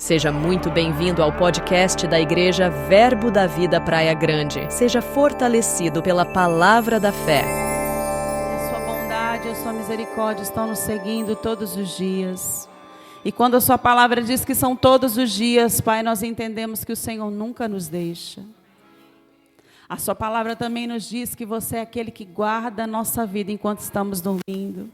Seja muito bem-vindo ao podcast da Igreja Verbo da Vida Praia Grande. Seja fortalecido pela palavra da fé. A sua bondade e a sua misericórdia estão nos seguindo todos os dias. E quando a sua palavra diz que são todos os dias, Pai, nós entendemos que o Senhor nunca nos deixa. A sua palavra também nos diz que você é aquele que guarda a nossa vida enquanto estamos dormindo.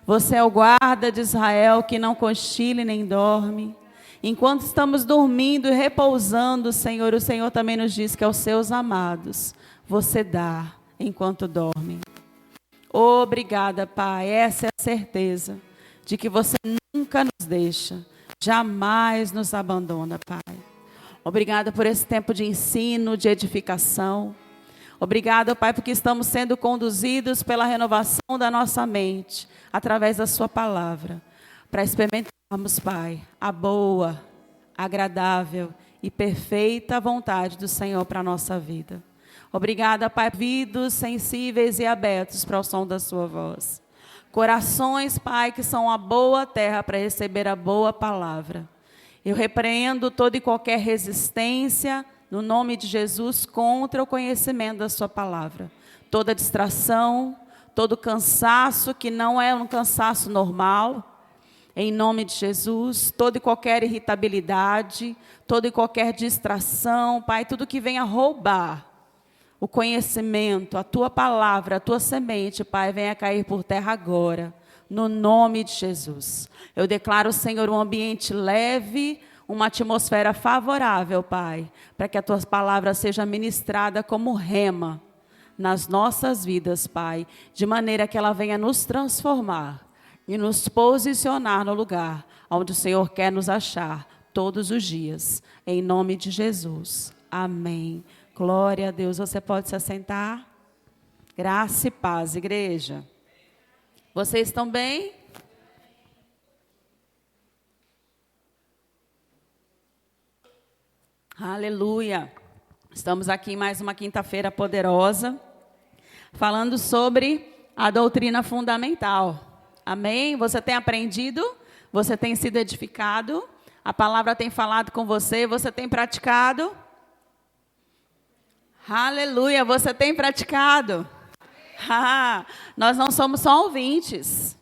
Você é o guarda de Israel que não cochila e nem dorme. Enquanto estamos dormindo e repousando, Senhor, o Senhor também nos diz que aos seus amados você dá enquanto dormem. Obrigada, Pai. Essa é a certeza de que você nunca nos deixa, jamais nos abandona, Pai. Obrigada por esse tempo de ensino, de edificação. Obrigada, Pai, porque estamos sendo conduzidos pela renovação da nossa mente, através da sua palavra, para experimentarmos, Pai, a boa, agradável e perfeita vontade do Senhor para a nossa vida. Obrigada, Pai, ouvidos sensíveis e abertos para o som da sua voz. Corações, Pai, que são a boa terra para receber a boa palavra. Eu repreendo toda e qualquer resistência, no nome de Jesus, contra o conhecimento da sua palavra. Toda distração, todo cansaço que não é um cansaço normal, em nome de Jesus, toda e qualquer irritabilidade, toda e qualquer distração, Pai, tudo que venha roubar o conhecimento, a tua palavra, a tua semente, Pai, venha cair por terra agora, no nome de Jesus. Eu declaro, Senhor, um ambiente leve, uma atmosfera favorável, Pai, para que a tua palavra seja ministrada como rema nas nossas vidas, Pai, de maneira que ela venha nos transformar e nos posicionar no lugar onde o Senhor quer nos achar todos os dias, em nome de Jesus. Amém. Glória a Deus. Você pode se assentar? Graça e paz, igreja. Vocês estão bem? Aleluia. Estamos aqui em mais uma quinta-feira poderosa, falando sobre a doutrina fundamental. Amém? Você tem aprendido? Você tem sido edificado? A palavra tem falado com você? Você tem praticado? Aleluia! Você tem praticado? Nós não somos só ouvintes.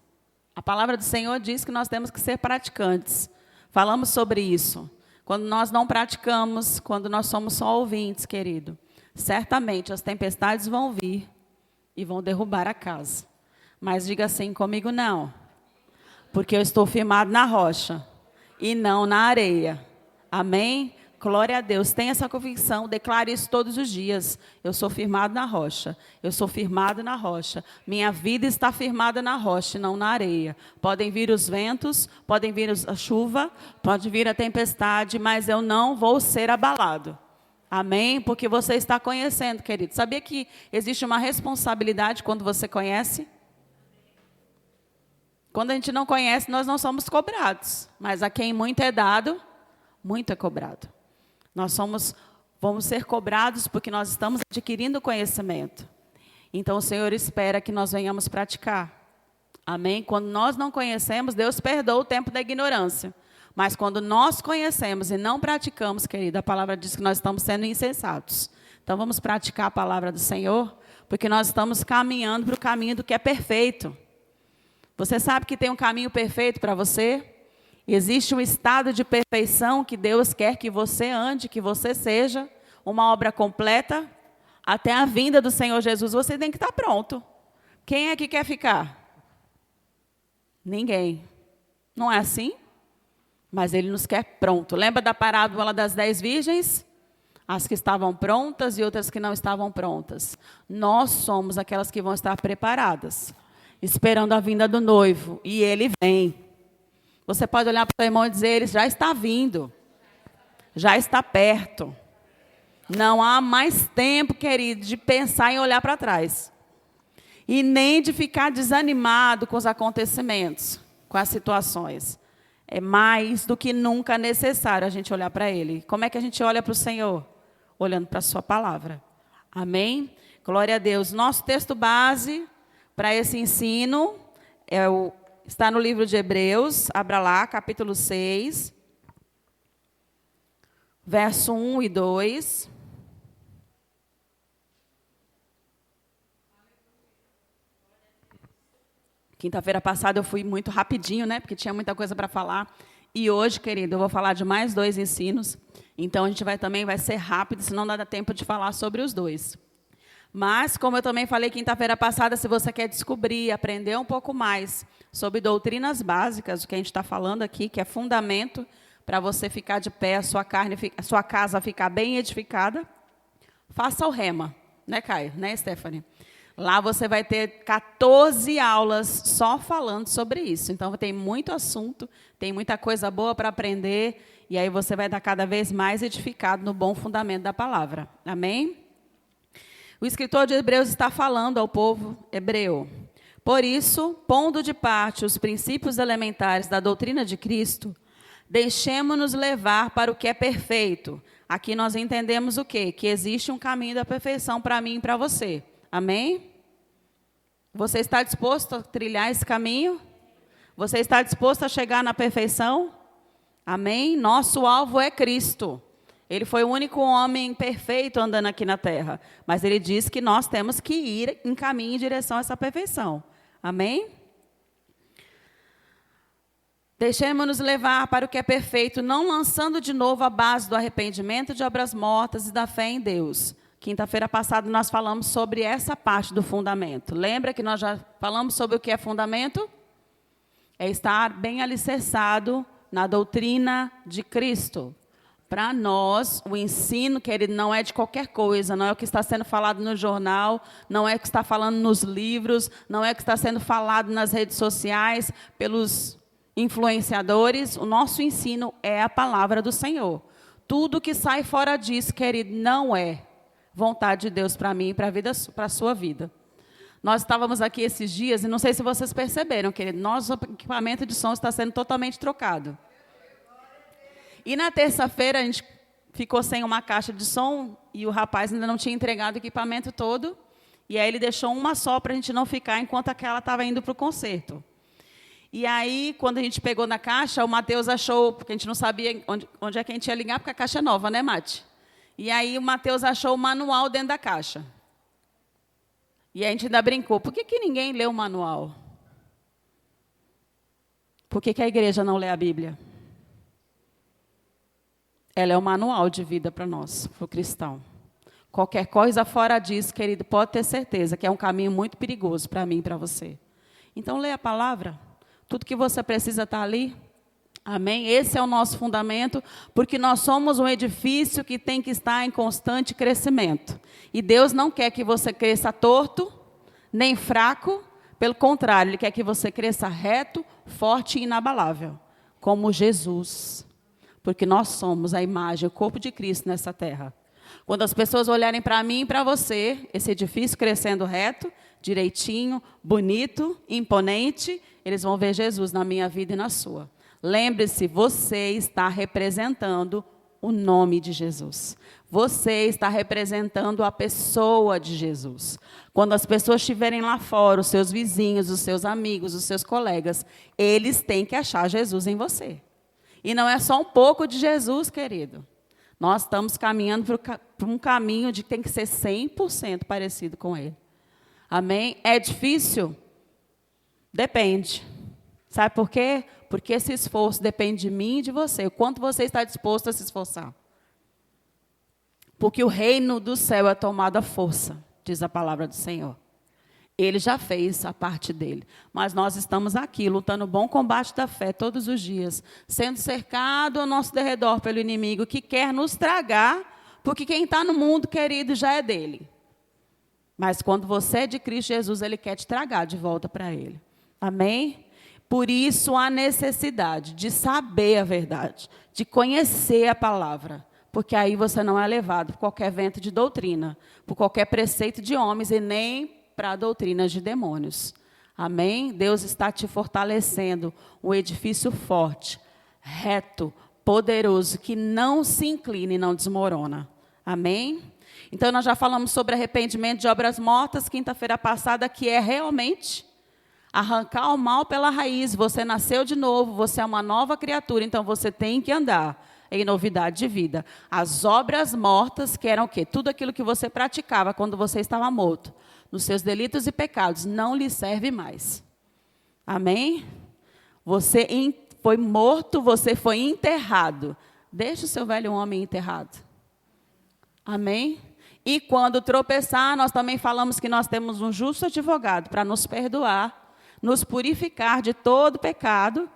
A palavra do Senhor diz que nós temos que ser praticantes. Falamos sobre isso. Quando nós não praticamos, quando nós somos só ouvintes, querido, certamente as tempestades vão vir e vão derrubar a casa. Mas diga assim comigo, não. Porque eu estou firmado na rocha e não na areia. Amém? Glória a Deus. Tenha essa convicção, declare isso todos os dias. Eu sou firmado na rocha. Eu sou firmado na rocha. Minha vida está firmada na rocha e não na areia. Podem vir os ventos, podem vir a chuva, pode vir a tempestade, mas eu não vou ser abalado. Amém? Porque você está conhecendo, querido. Sabia que existe uma responsabilidade quando você conhece? Quando a gente não conhece, nós não somos cobrados. Mas a quem muito é dado, muito é cobrado. Vamos ser cobrados porque nós estamos adquirindo conhecimento. Então o Senhor espera que nós venhamos praticar. Amém? Quando nós não conhecemos, Deus perdoa o tempo da ignorância. Mas quando nós conhecemos e não praticamos, querida, a palavra diz que nós estamos sendo insensatos. Então vamos praticar a palavra do Senhor, porque nós estamos caminhando para o caminho do que é perfeito. Você sabe que tem um caminho perfeito para você? Existe um estado de perfeição que Deus quer que você ande, que você seja uma obra completa. Até a vinda do Senhor Jesus, você tem que estar pronto. Quem é que quer ficar? Ninguém. Não é assim? Mas Ele nos quer pronto. Lembra da parábola das 10 virgens? As que estavam prontas e outras que não estavam prontas. Nós somos aquelas que vão estar preparadas, esperando a vinda do noivo, e ele vem. Você pode olhar para o seu irmão e dizer, ele já está vindo, já está perto. Não há mais tempo, querido, de pensar em olhar para trás. E nem de ficar desanimado com os acontecimentos, com as situações. É mais do que nunca necessário a gente olhar para Ele. Como é que a gente olha para o Senhor? Olhando para a sua palavra. Amém? Glória a Deus. Nosso texto base para esse ensino está no livro de Hebreus, abra lá, capítulo 6. verso 1 e 2. Quinta-feira passada eu fui muito rapidinho, né? Porque tinha muita coisa para falar. E hoje, querido, eu vou falar de mais 2 ensinos. Então, a gente vai ser rápido, senão não dá tempo de falar sobre os 2. Mas, como eu também falei quinta-feira passada, se você quer descobrir, aprender um pouco mais sobre doutrinas básicas, o que a gente está falando aqui, que é fundamento para você ficar de pé, a sua casa ficar bem edificada, faça o Rema, né, Caio? Né, Stephanie? Lá você vai ter 14 aulas só falando sobre isso. Então, tem muito assunto, tem muita coisa boa para aprender, e aí você vai estar cada vez mais edificado no bom fundamento da palavra. Amém? O escritor de Hebreus está falando ao povo hebreu. Por isso, pondo de parte os princípios elementares da doutrina de Cristo, deixemo-nos levar para o que é perfeito. Aqui nós entendemos o quê? Que existe um caminho da perfeição para mim e para você. Amém? Você está disposto a trilhar esse caminho? Você está disposto a chegar na perfeição? Amém? Nosso alvo é Cristo. Ele foi o único homem perfeito andando aqui na terra. Mas ele diz que nós temos que ir em caminho em direção a essa perfeição. Amém? Deixemos-nos levar para o que é perfeito, não lançando de novo a base do arrependimento de obras mortas e da fé em Deus. Quinta-feira passada nós falamos sobre essa parte do fundamento. Lembra que nós já falamos sobre o que é fundamento? É estar bem alicerçado na doutrina de Cristo. Para nós, o ensino, querido, não é de qualquer coisa, não é o que está sendo falado no jornal, não é o que está falando nos livros, não é o que está sendo falado nas redes sociais, pelos influenciadores. O nosso ensino é a palavra do Senhor. Tudo que sai fora disso, querido, não é vontade de Deus para mim e para a sua vida. Nós estávamos aqui esses dias, e não sei se vocês perceberam, querido, nosso equipamento de som está sendo totalmente trocado. E na terça-feira a gente ficou sem uma caixa de som, e o rapaz ainda não tinha entregado o equipamento todo, e aí ele deixou uma só para a gente não ficar enquanto aquela estava indo para o concerto. E aí, quando a gente pegou na caixa, o Matheus achou, porque a gente não sabia onde é que a gente ia ligar, porque a caixa é nova, né, Mati? E aí o Matheus achou o manual dentro da caixa. E a gente ainda brincou, por que ninguém lê o manual? Por que a igreja não lê a Bíblia? Ela é o manual de vida para nós, para o cristão. Qualquer coisa fora disso, querido, pode ter certeza que é um caminho muito perigoso para mim e para você. Então, leia a palavra. Tudo que você precisa está ali. Amém? Esse é o nosso fundamento, porque nós somos um edifício que tem que estar em constante crescimento. E Deus não quer que você cresça torto, nem fraco. Pelo contrário, Ele quer que você cresça reto, forte e inabalável, como Jesus. Porque nós somos a imagem, o corpo de Cristo nessa terra. Quando as pessoas olharem para mim e para você, esse edifício crescendo reto, direitinho, bonito, imponente, eles vão ver Jesus na minha vida e na sua. Lembre-se, você está representando o nome de Jesus. Você está representando a pessoa de Jesus. Quando as pessoas estiverem lá fora, os seus vizinhos, os seus amigos, os seus colegas, eles têm que achar Jesus em você. E não é só um pouco de Jesus, querido. Nós estamos caminhando por um caminho de que tem que ser 100% parecido com Ele. Amém? É difícil? Depende. Sabe por quê? Porque esse esforço depende de mim e de você. O quanto você está disposto a se esforçar. Porque o reino do céu é tomado à força, diz a palavra do Senhor. Ele já fez a parte dele. Mas nós estamos aqui, lutando o bom combate da fé todos os dias, sendo cercado ao nosso derredor pelo inimigo que quer nos tragar, porque quem está no mundo, querido, já é dele. Mas quando você é de Cristo Jesus, Ele quer te tragar de volta para Ele. Amém? Por isso, a necessidade de saber a verdade, de conhecer a palavra, porque aí você não é levado por qualquer vento de doutrina, por qualquer preceito de homens e nem para doutrinas de demônios. Amém? Deus está te fortalecendo, um edifício forte, reto, poderoso, que não se inclina e não desmorona. Amém? Então, nós já falamos sobre arrependimento de obras mortas, quinta-feira passada, que é realmente arrancar o mal pela raiz. Você nasceu de novo, você é uma nova criatura, então você tem que andar em novidade de vida. As obras mortas, que eram o quê? Tudo aquilo que você praticava quando você estava morto, nos seus delitos e pecados, não lhe serve mais. Amém? Você foi morto, você foi enterrado. Deixa o seu velho homem enterrado. Amém? E quando tropeçar, nós também falamos que nós temos um justo advogado para nos perdoar, nos purificar de todo pecado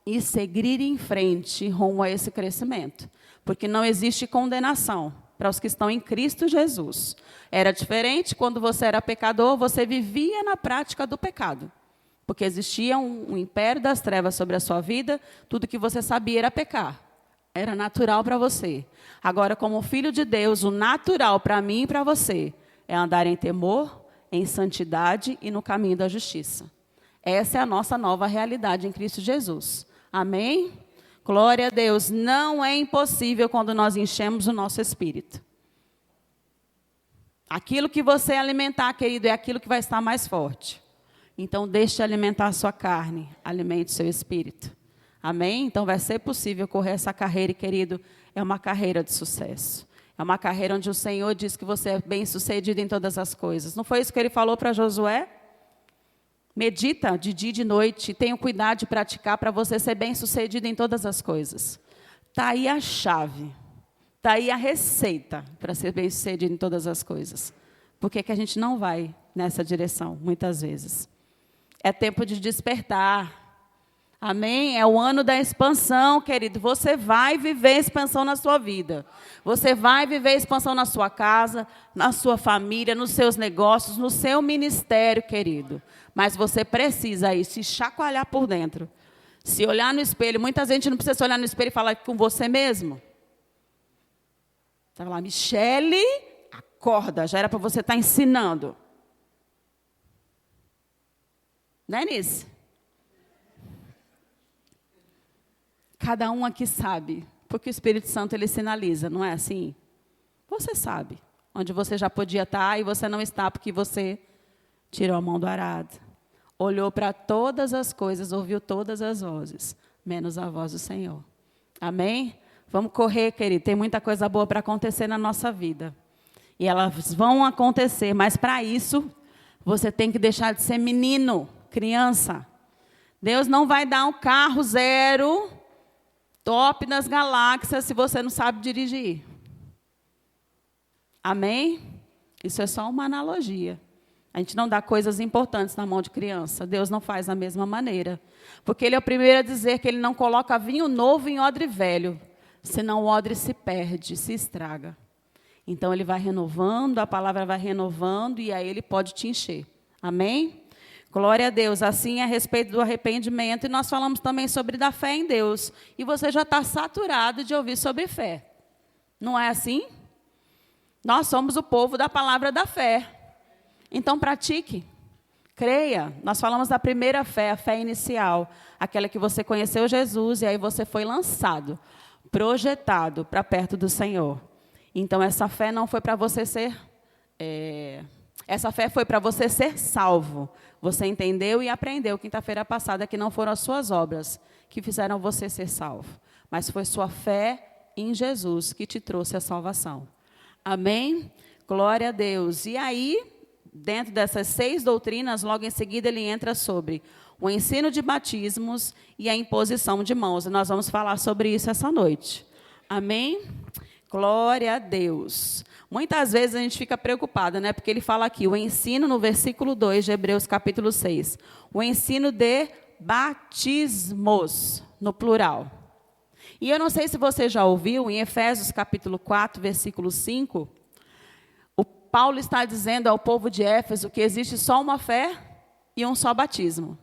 e seguir em frente rumo a esse crescimento. Porque não existe condenação para os que estão em Cristo Jesus. Era diferente quando você era pecador, você vivia na prática do pecado. Porque existia um império das trevas sobre a sua vida, tudo que você sabia era pecar. Era natural para você. Agora, como filho de Deus, o natural para mim e para você é andar em temor, em santidade e no caminho da justiça. Essa é a nossa nova realidade em Cristo Jesus. Amém? Glória a Deus. Não é impossível quando nós enchemos o nosso espírito. Aquilo que você alimentar, querido, é aquilo que vai estar mais forte. Então, deixe de alimentar a sua carne, alimente o seu espírito. Amém? Então, vai ser possível correr essa carreira, e, querido, é uma carreira de sucesso. É uma carreira onde o Senhor diz que você é bem-sucedido em todas as coisas. Não foi isso que Ele falou para Josué? Medita de dia e de noite, tenha cuidado de praticar para você ser bem-sucedido em todas as coisas. Está aí a chave, está aí a receita para ser bem-sucedido em todas as coisas. Por que que a gente não vai nessa direção, muitas vezes? É tempo de despertar. Amém? É o ano da expansão, querido. Você vai viver expansão na sua vida. Você vai viver expansão na sua casa, na sua família, nos seus negócios, no seu ministério, querido. Mas você precisa aí se chacoalhar por dentro. Se olhar no espelho. Muita gente não precisa se olhar no espelho e falar com você mesmo. Você vai lá, Michele, acorda. Já era para você estar ensinando. Não é nisso? Cada um aqui sabe, porque o Espírito Santo ele sinaliza, não é assim? Você sabe onde você já podia estar e você não está porque você tirou a mão do arado. Olhou para todas as coisas, ouviu todas as vozes, menos a voz do Senhor. Amém? Vamos correr, querido, tem muita coisa boa para acontecer na nossa vida. E elas vão acontecer, mas para isso, você tem que deixar de ser menino, criança. Deus não vai dar um carro zero, top das galáxias, se você não sabe dirigir. Amém? Isso é só uma analogia. A gente não dá coisas importantes na mão de criança. Deus não faz da mesma maneira. Porque Ele é o primeiro a dizer que Ele não coloca vinho novo em odre velho, senão o odre se perde, se estraga. Então Ele vai renovando, a palavra vai renovando, e aí Ele pode te encher. Amém? Glória a Deus. Assim é a respeito do arrependimento. E nós falamos também sobre da fé em Deus. E você já está saturado de ouvir sobre fé. Não é assim? Nós somos o povo da palavra da fé. Então pratique. Creia. Nós falamos da primeira fé, a fé inicial. Aquela que você conheceu Jesus e aí você foi lançado, projetado para perto do Senhor. Então essa fé não foi para você ser... Essa fé foi para você ser salvo. Você entendeu e aprendeu quinta-feira passada que não foram as suas obras que fizeram você ser salvo, mas foi sua fé em Jesus que te trouxe a salvação. Amém? Glória a Deus. E aí, dentro dessas 6 doutrinas, logo em seguida ele entra sobre o ensino de batismos e a imposição de mãos. E nós vamos falar sobre isso essa noite. Amém? Glória a Deus. Muitas vezes a gente fica preocupada, né? Porque ele fala aqui, o ensino no versículo 2 de Hebreus capítulo 6. O ensino de batismos, no plural. E eu não sei se você já ouviu, em Efésios capítulo 4, versículo 5, o Paulo está dizendo ao povo de Éfeso que existe só uma fé e um só batismo.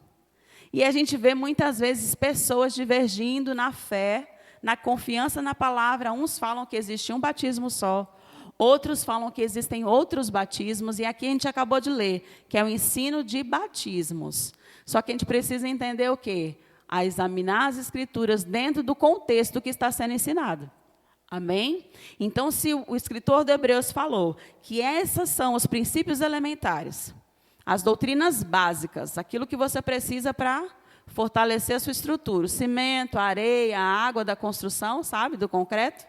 E a gente vê muitas vezes pessoas divergindo na fé, na confiança na palavra. Uns falam que existe um batismo só. Outros falam que existem outros batismos, e aqui a gente acabou de ler, que é o ensino de batismos. Só que a gente precisa entender o quê? A examinar as Escrituras dentro do contexto que está sendo ensinado. Amém? Então, se o escritor de Hebreus falou que esses são os princípios elementares, as doutrinas básicas, aquilo que você precisa para fortalecer a sua estrutura. O cimento, a areia, a água da construção, sabe, do concreto.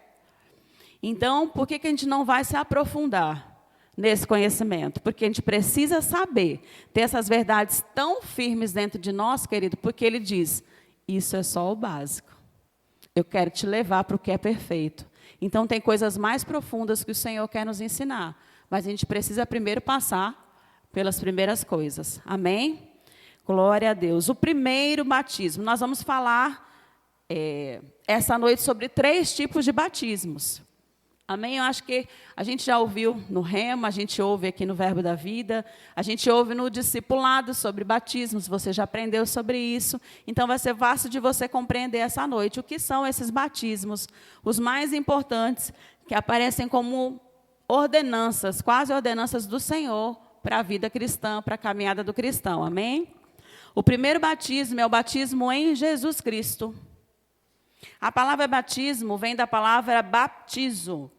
Então, por que a gente não vai se aprofundar nesse conhecimento? Porque a gente precisa saber, ter essas verdades tão firmes dentro de nós, querido, porque ele diz, isso é só o básico. Eu quero te levar para o que é perfeito. Então, tem coisas mais profundas que o Senhor quer nos ensinar. Mas a gente precisa primeiro passar pelas primeiras coisas. Amém? Glória a Deus. O primeiro batismo. Nós vamos falar essa noite sobre 3 tipos de batismos. Amém? Eu acho que a gente já ouviu no Rema, a gente ouve aqui no Verbo da Vida, a gente ouve no discipulado sobre batismos, você já aprendeu sobre isso. Então, vai ser fácil de você compreender essa noite o que são esses batismos, os mais importantes, que aparecem como ordenanças, quase ordenanças do Senhor para a vida cristã, para a caminhada do cristão. Amém? O primeiro batismo é o batismo em Jesus Cristo. A palavra batismo vem da palavra baptizo,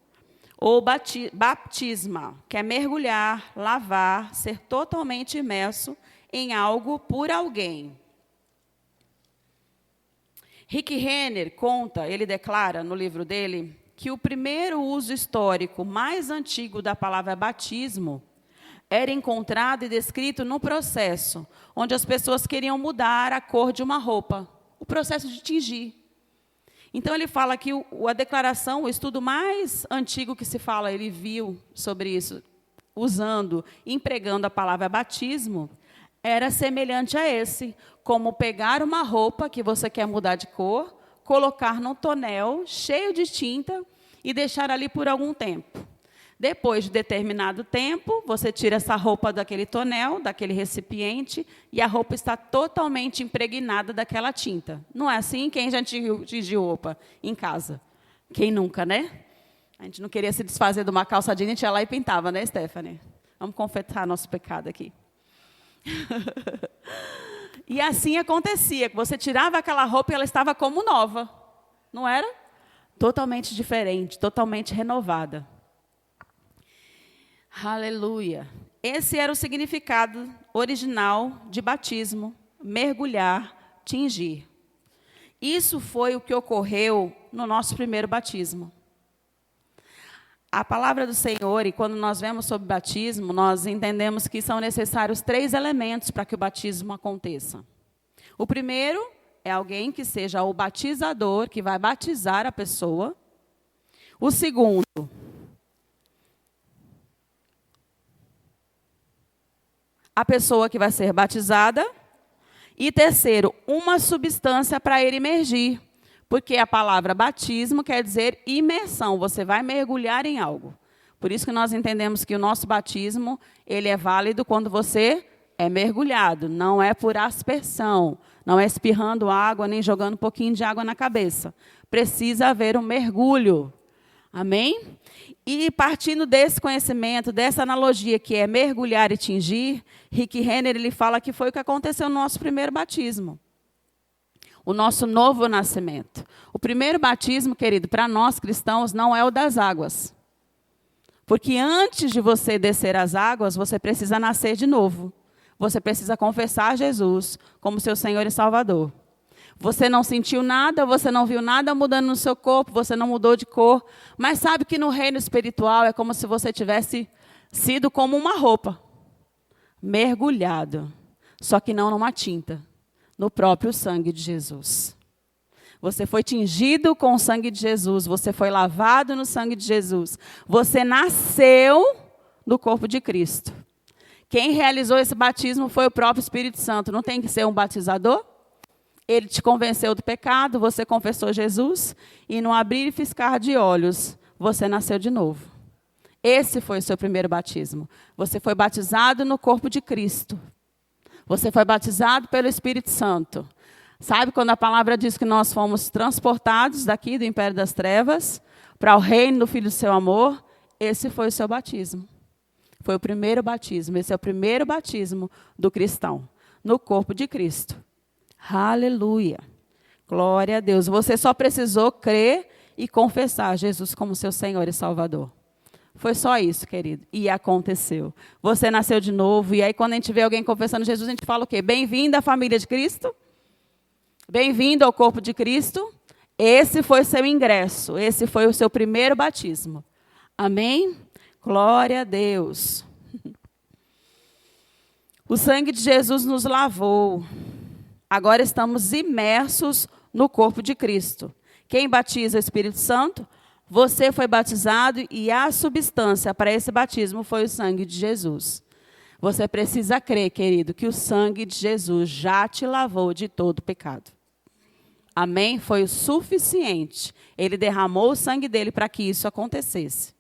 ou baptisma, que é mergulhar, lavar, ser totalmente imerso em algo por alguém. Rick Renner conta, ele declara no livro dele, que o primeiro uso histórico mais antigo da palavra batismo era encontrado e descrito no processo, onde as pessoas queriam mudar a cor de uma roupa, o processo de tingir. Então, ele fala que a declaração, o estudo mais antigo que se fala, ele viu sobre isso, usando, empregando a palavra batismo, era semelhante a esse, como pegar uma roupa que você quer mudar de cor, colocar num tonel cheio de tinta e deixar ali por algum tempo. Depois de determinado tempo, você tira essa roupa daquele tonel, daquele recipiente, e a roupa está totalmente impregnada daquela tinta. Não é assim? Quem já tingiu roupa em casa? Quem nunca, né? A gente não queria se desfazer de uma calça jeans, a gente ia lá e pintava, né, Stephanie? Vamos confessar nosso pecado aqui. E assim acontecia, que você tirava aquela roupa e ela estava como nova. Não era? Totalmente diferente, totalmente renovada. Aleluia. Esse era o significado original de batismo, mergulhar, tingir. Isso foi o que ocorreu no nosso primeiro batismo. A palavra do Senhor, e quando nós vemos sobre batismo, nós entendemos que são necessários 3 elementos para que o batismo aconteça. O primeiro é alguém que seja o batizador, que vai batizar a pessoa. O segundo, a pessoa que vai ser batizada. E terceiro, uma substância para ele imergir. Porque a palavra batismo quer dizer imersão. Você vai mergulhar em algo. Por isso que nós entendemos que o nosso batismo, ele é válido quando você é mergulhado. Não é por aspersão. Não é espirrando água, nem jogando um pouquinho de água na cabeça. Precisa haver um mergulho. Amém? E partindo desse conhecimento, dessa analogia que é mergulhar e tingir, Rick Renner, ele fala que foi o que aconteceu no nosso primeiro batismo. O nosso novo nascimento. O primeiro batismo, querido, para nós cristãos, não é o das águas. Porque antes de você descer as águas, você precisa nascer de novo. Você precisa confessar Jesus como seu Senhor e Salvador. Você não sentiu nada, você não viu nada mudando no seu corpo, você não mudou de cor. Mas sabe que no reino espiritual é como se você tivesse sido como uma roupa. Mergulhado. Só que não numa tinta. No próprio sangue de Jesus. Você foi tingido com o sangue de Jesus. Você foi lavado no sangue de Jesus. Você nasceu no corpo de Cristo. Quem realizou esse batismo foi o próprio Espírito Santo. Não tem que ser um batizador? Ele te convenceu do pecado, você confessou Jesus, e no abrir e piscar de olhos, você nasceu de novo. Esse foi o seu primeiro batismo. Você foi batizado no corpo de Cristo. Você foi batizado pelo Espírito Santo. Sabe quando a palavra diz que nós fomos transportados daqui do império das trevas para o reino do Filho do seu amor? Esse foi o seu batismo. Foi o primeiro batismo. Esse é o primeiro batismo do cristão, no corpo de Cristo. Aleluia. Glória a Deus. Você só precisou crer e confessar Jesus como seu Senhor e Salvador. Foi só isso, querido. E aconteceu. Você nasceu de novo. E aí, quando a gente vê alguém confessando Jesus, a gente fala o quê? Bem-vindo à família de Cristo. Bem-vindo ao corpo de Cristo. Esse foi seu ingresso, esse foi o seu primeiro batismo. Amém? Glória a Deus. O sangue de Jesus nos lavou. Agora estamos imersos no corpo de Cristo. Quem batiza o Espírito Santo? Você foi batizado e a substância para esse batismo foi o sangue de Jesus. Você precisa crer, querido, que o sangue de Jesus já te lavou de todo pecado. Amém? Foi o suficiente. Ele derramou o sangue dele para que isso acontecesse.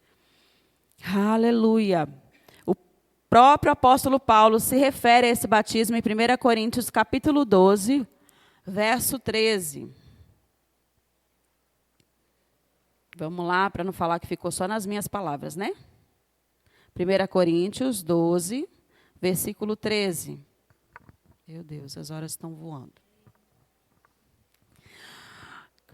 Aleluia. O próprio apóstolo Paulo se refere a esse batismo em 1 Coríntios capítulo 12, verso 13. Vamos lá, para não falar que ficou só nas minhas palavras, né? 1 Coríntios 12, versículo 13. Meu Deus, as horas estão voando.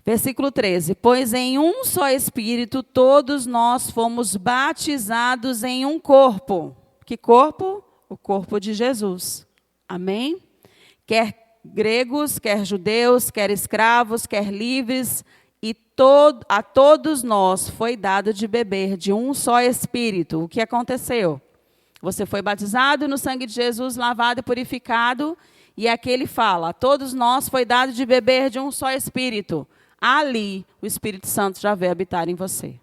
Versículo 13. Pois em um só Espírito todos nós fomos batizados em um corpo. Que corpo? O corpo de Jesus. Amém? Quer gregos, quer judeus, quer escravos, quer livres, e a todos nós foi dado de beber de um só Espírito. O que aconteceu? Você foi batizado no sangue de Jesus, lavado e purificado, e aqui ele fala, a todos nós foi dado de beber de um só Espírito. Ali, o Espírito Santo já veio habitar em você.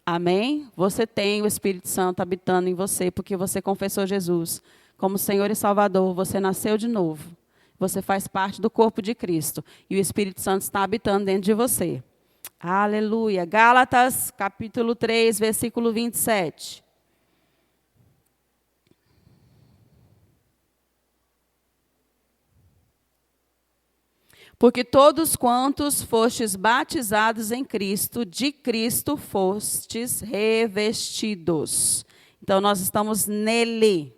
Amém? Você tem o Espírito Santo habitando em você, porque você confessou Jesus como Senhor e Salvador. Você nasceu de novo. Você faz parte do corpo de Cristo. E o Espírito Santo está habitando dentro de você. Aleluia. Gálatas, capítulo 3, versículo 27. Porque todos quantos fostes batizados em Cristo, de Cristo fostes revestidos. Então, nós estamos nele.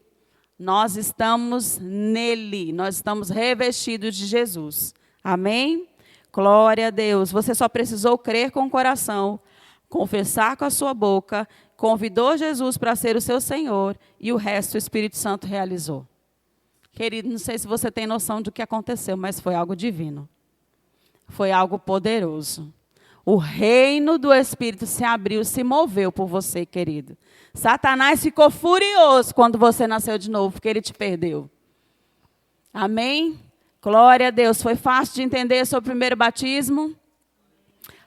Nós estamos nele. Nós estamos revestidos de Jesus. Amém? Glória a Deus. Você só precisou crer com o coração, confessar com a sua boca, convidou Jesus para ser o seu Senhor e o resto o Espírito Santo realizou. Querido, não sei se você tem noção do que aconteceu, mas foi algo divino. Foi algo poderoso. O reino do Espírito se abriu, se moveu por você, querido. Satanás ficou furioso quando você nasceu de novo, porque ele te perdeu. Amém? Glória a Deus. Foi fácil de entender sobre o primeiro batismo?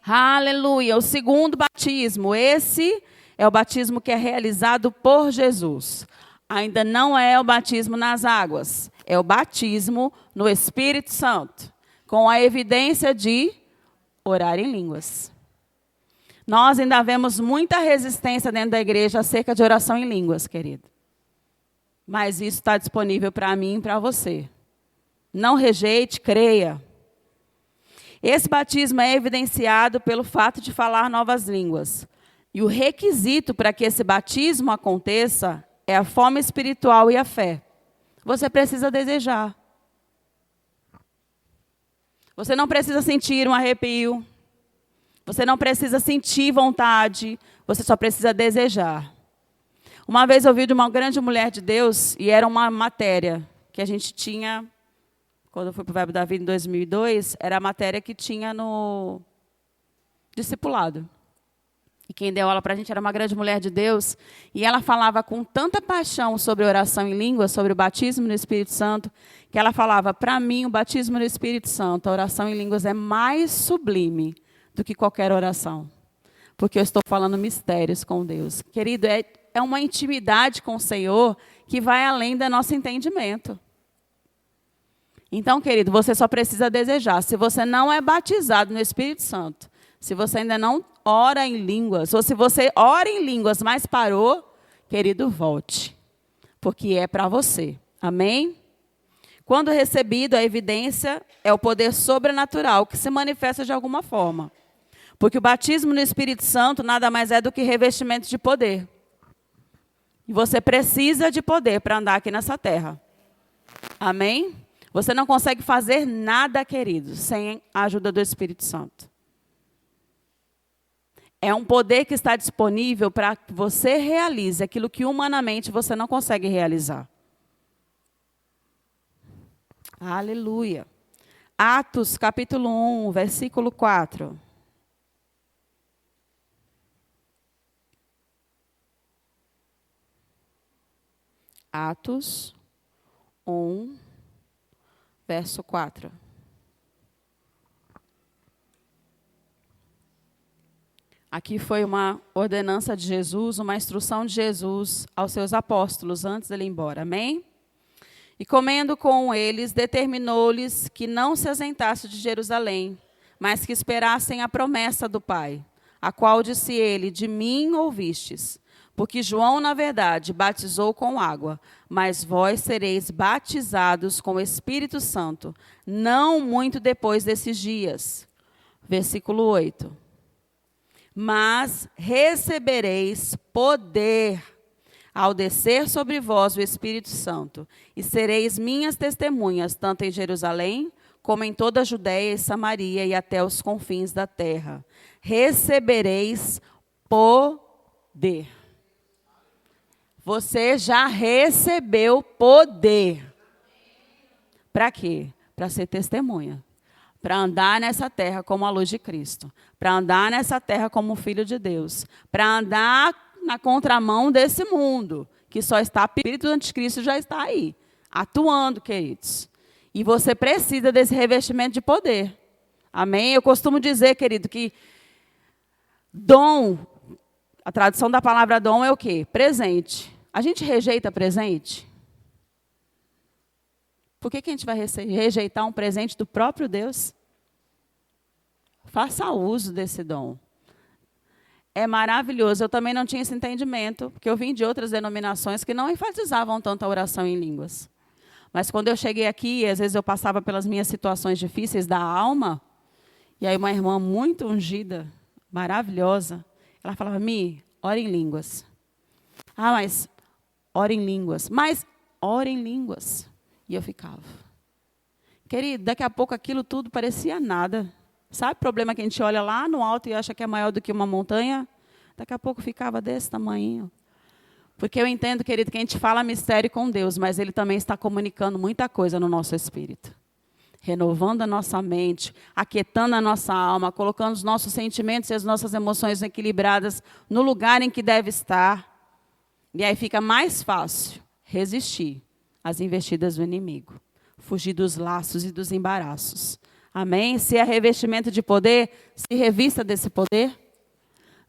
Aleluia. O segundo batismo, esse é o batismo que é realizado por Jesus. Ainda não é o batismo nas águas, é o batismo no Espírito Santo, com a evidência de orar em línguas. Nós ainda vemos muita resistência dentro da igreja acerca de oração em línguas, querido. Mas isso está disponível para mim e para você. Não rejeite, creia. Esse batismo é evidenciado pelo fato de falar novas línguas. E o requisito para que esse batismo aconteça é a fome espiritual e a fé. Você precisa desejar. Você não precisa sentir um arrepio. Você não precisa sentir vontade. Você só precisa desejar. Uma vez eu ouvi de uma grande mulher de Deus, e era uma matéria que a gente tinha, quando eu fui para o Verbo da Vida em 2002, era a matéria que tinha no discipulado. E quem deu aula para a gente era uma grande mulher de Deus. E ela falava com tanta paixão sobre oração em línguas, sobre o batismo no Espírito Santo, que ela falava, para mim, o batismo no Espírito Santo, a oração em línguas é mais sublime do que qualquer oração. Porque eu estou falando mistérios com Deus. Querido, é uma intimidade com o Senhor que vai além do nosso entendimento. Então, querido, você só precisa desejar. Se você não é batizado no Espírito Santo, se você ainda não ora em línguas, ou se você ora em línguas, mas parou, querido, volte. Porque é para você. Amém? Quando recebido, a evidência é o poder sobrenatural que se manifesta de alguma forma. Porque o batismo no Espírito Santo nada mais é do que revestimento de poder. E você precisa de poder para andar aqui nessa terra. Amém? Você não consegue fazer nada, querido, sem a ajuda do Espírito Santo. É um poder que está disponível para que você realize aquilo que humanamente você não consegue realizar. Aleluia. Atos, capítulo 1, versículo 4. Atos 1, verso 4. Aqui foi uma ordenança de Jesus, uma instrução de Jesus aos seus apóstolos antes dele ir embora. Amém? E comendo com eles, determinou-lhes que não se ausentassem de Jerusalém, mas que esperassem a promessa do Pai, a qual disse ele: de mim ouvistes. Porque João, na verdade, batizou com água, mas vós sereis batizados com o Espírito Santo, não muito depois desses dias. Versículo 8. Mas recebereis poder ao descer sobre vós o Espírito Santo, e sereis minhas testemunhas, tanto em Jerusalém, como em toda a Judéia e Samaria, e até os confins da terra. Recebereis poder. Você já recebeu poder. Para quê? Para ser testemunha. Para andar nessa terra como a luz de Cristo. Para andar nessa terra como filho de Deus. Para andar na contramão desse mundo, que só está, o espírito do anticristo já está aí, atuando, queridos. E você precisa desse revestimento de poder. Amém? Eu costumo dizer, querido, que dom, a tradução da palavra dom é o quê? Presente. A gente rejeita presente? Por que a gente vai rejeitar um presente do próprio Deus? Faça uso desse dom. É maravilhoso. Eu também não tinha esse entendimento, porque eu vim de outras denominações que não enfatizavam tanto a oração em línguas. Mas quando eu cheguei aqui, às vezes eu passava pelas minhas situações difíceis da alma, e aí uma irmã muito ungida, maravilhosa, ela falava: Mi, ora em línguas. Ah, mas ora em línguas. Mas ora em línguas. E eu ficava. Querido, daqui a pouco aquilo tudo parecia nada. Sabe o problema que a gente olha lá no alto e acha que é maior do que uma montanha? Daqui a pouco ficava desse tamanho. Porque eu entendo, querido, que a gente fala mistério com Deus, mas Ele também está comunicando muita coisa no nosso espírito. Renovando a nossa mente, aquietando a nossa alma, colocando os nossos sentimentos e as nossas emoções equilibradas no lugar em que deve estar. E aí fica mais fácil resistir às investidas do inimigo. Fugir dos laços e dos embaraços. Amém? Se é revestimento de poder, se revista desse poder.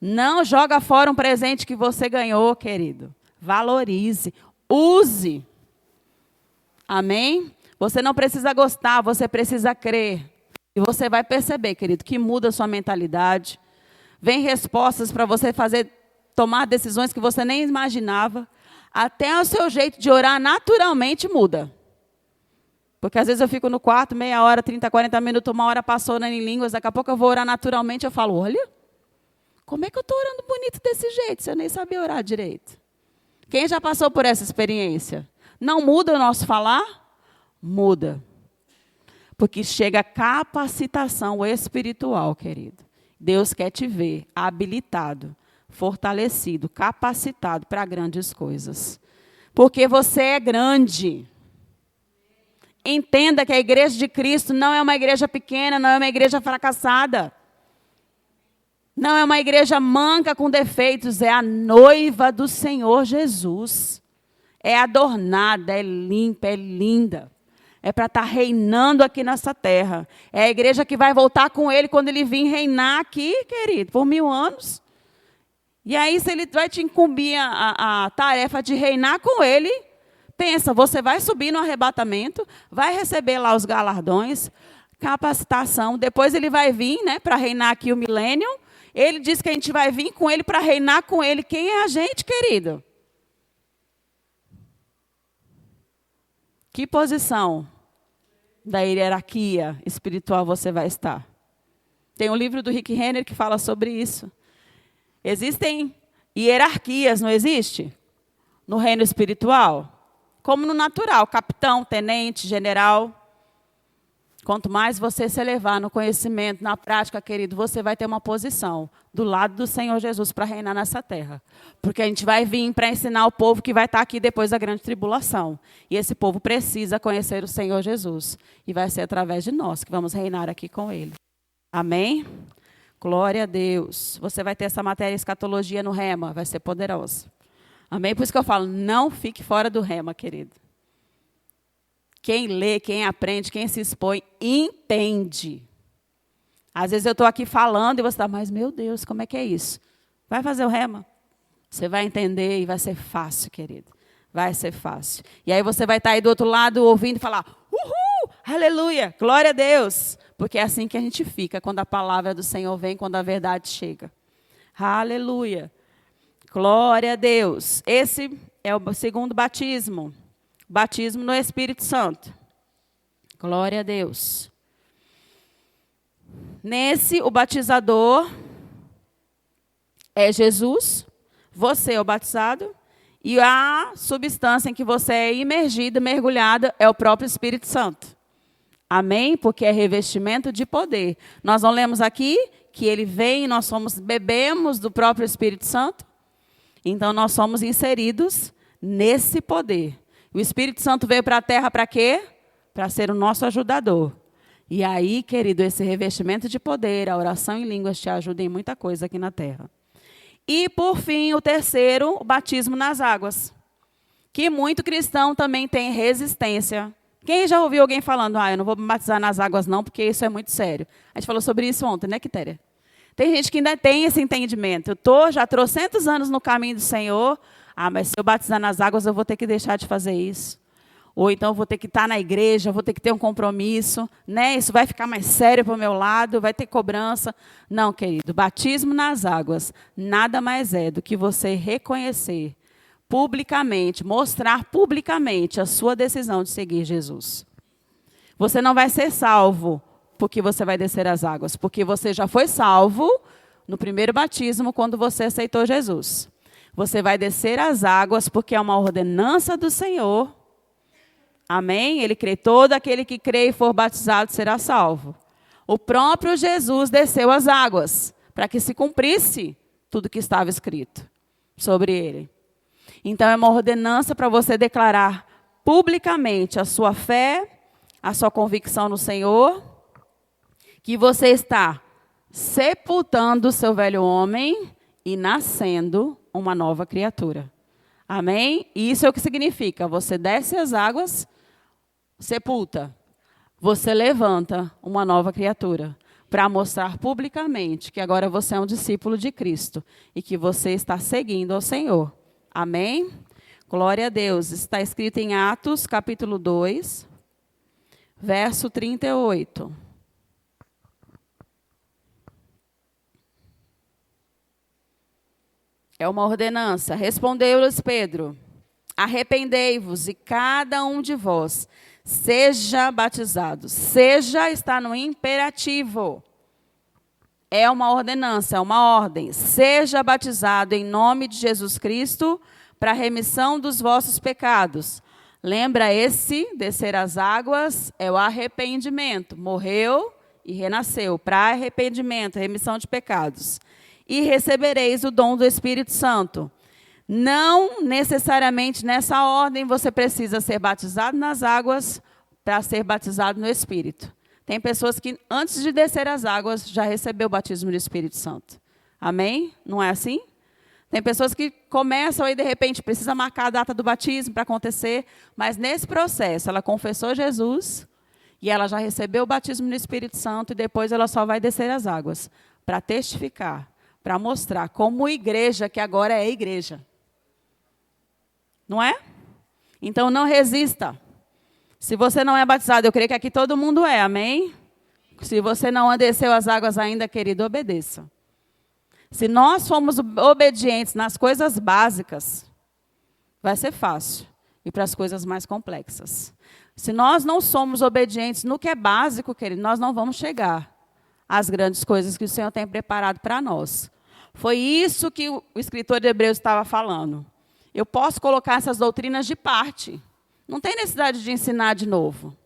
Não joga fora um presente que você ganhou, querido. Valorize, use. Amém? Você não precisa gostar, você precisa crer. E você vai perceber, querido, que muda a sua mentalidade. Vem respostas para você tomar decisões que você nem imaginava. Até o seu jeito de orar naturalmente muda. Porque às vezes eu fico no quarto, meia hora, 30, 40 minutos, uma hora passou orando em línguas, daqui a pouco eu vou orar naturalmente, eu falo: olha, como é que eu estou orando bonito desse jeito, se eu nem sabia orar direito? Quem já passou por essa experiência? Não muda o nosso falar? Muda. Porque chega a capacitação espiritual, querido. Deus quer te ver habilitado, fortalecido, capacitado para grandes coisas. Porque você é grande. Entenda que a igreja de Cristo não é uma igreja pequena, não é uma igreja fracassada. Não é uma igreja manca com defeitos, é a noiva do Senhor Jesus. É adornada, é limpa, é linda. É para estar reinando aqui nessa terra. É a igreja que vai voltar com Ele quando Ele vir reinar aqui, querido, por 1000 anos. E aí, se Ele vai te incumbir a tarefa de reinar com Ele, pensa, você vai subir no arrebatamento, vai receber lá os galardões, capacitação, depois Ele vai vir, né, para reinar aqui o milênio. Ele diz que a gente vai vir com Ele para reinar com Ele. Quem é a gente, querido? Que posição da hierarquia espiritual você vai estar? Tem um livro do Rick Renner que fala sobre isso. Existem hierarquias, não existe? No reino espiritual. Como no natural, capitão, tenente, general. Quanto mais você se elevar no conhecimento, na prática, querido, você vai ter uma posição do lado do Senhor Jesus para reinar nessa terra. Porque a gente vai vir para ensinar o povo que vai estar aqui depois da grande tribulação. E esse povo precisa conhecer o Senhor Jesus. E vai ser através de nós que vamos reinar aqui com Ele. Amém? Glória a Deus. Você vai ter essa matéria escatologia no Rema, vai ser poderosa. Amém? Por isso que eu falo, não fique fora do Rema, querido. Quem lê, quem aprende, quem se expõe, entende. Às vezes eu estou aqui falando e você está, mas meu Deus, como é que é isso? Vai fazer o Rema. Você vai entender e vai ser fácil, querido. Vai ser fácil. E aí você vai estar aí do outro lado ouvindo e falar, uhul, aleluia, glória a Deus. Porque é assim que a gente fica quando a palavra do Senhor vem, quando a verdade chega. Aleluia. Glória a Deus. Esse é o segundo batismo. Batismo no Espírito Santo. Glória a Deus. Nesse, o batizador é Jesus, você é o batizado, e a substância em que você é imergido, mergulhado, é o próprio Espírito Santo. Amém? Porque é revestimento de poder. Nós não lemos aqui que ele vem, nós bebemos do próprio Espírito Santo, então nós somos inseridos nesse poder. O Espírito Santo veio para a terra para quê? Para ser o nosso ajudador. E aí, querido, esse revestimento de poder, a oração em línguas te ajuda em muita coisa aqui na terra. E, por fim, o terceiro, o batismo nas águas. Que muito cristão também tem resistência. Quem já ouviu alguém falando, eu não vou me batizar nas águas não, porque isso é muito sério. A gente falou sobre isso ontem, né, Quitéria? Tem gente que ainda tem esse entendimento. Eu estou já há trocentos anos no caminho do Senhor. Mas se eu batizar nas águas, eu vou ter que deixar de fazer isso. Ou então eu vou ter que estar na igreja, vou ter que ter um compromisso. Né? Isso vai ficar mais sério para o meu lado, vai ter cobrança. Não, querido, batismo nas águas nada mais é do que você reconhecer publicamente, mostrar publicamente a sua decisão de seguir Jesus. Você não vai ser salvo porque você vai descer as águas, porque você já foi salvo no primeiro batismo quando você aceitou Jesus. Você vai descer as águas porque é uma ordenança do Senhor. Amém? Ele crê, todo aquele que crê e for batizado será salvo. O próprio Jesus desceu as águas para que se cumprisse tudo que estava escrito sobre ele. Então é uma ordenança para você declarar publicamente a sua fé, a sua convicção no Senhor, que você está sepultando o seu velho homem e nascendo uma nova criatura. Amém? E isso é o que significa. Você desce as águas, sepulta. Você levanta uma nova criatura. Para mostrar publicamente que agora você é um discípulo de Cristo. E que você está seguindo ao Senhor. Amém? Glória a Deus. Está escrito em Atos, capítulo 2, verso 38. É uma ordenança. Respondeu-lhes Pedro, arrependei-vos e cada um de vós seja batizado. Seja está no imperativo. É uma ordenança, é uma ordem. Seja batizado em nome de Jesus Cristo para a remissão dos vossos pecados. Lembra, esse descer as águas é o arrependimento. Morreu e renasceu para arrependimento, remissão de pecados. E recebereis o dom do Espírito Santo. Não necessariamente nessa ordem você precisa ser batizado nas águas para ser batizado no Espírito. Tem pessoas que antes de descer as águas já recebeu o batismo do Espírito Santo. Amém? Não é assim? Tem pessoas que começam e de repente precisa marcar a data do batismo para acontecer, mas nesse processo ela confessou Jesus e ela já recebeu o batismo no Espírito Santo e depois ela só vai descer as águas para testificar, para mostrar como igreja, que agora é igreja. Não é? Então não resista. Se você não é batizado, eu creio que aqui todo mundo é, amém? Se você não desceu as águas ainda, querido, obedeça. Se nós formos obedientes nas coisas básicas, vai ser fácil. E para as coisas mais complexas. Se nós não somos obedientes no que é básico, querido, nós não vamos chegar às grandes coisas que o Senhor tem preparado para nós. Foi isso que o escritor de Hebreus estava falando. Eu posso colocar essas doutrinas de parte. Não tem necessidade de ensinar de novo.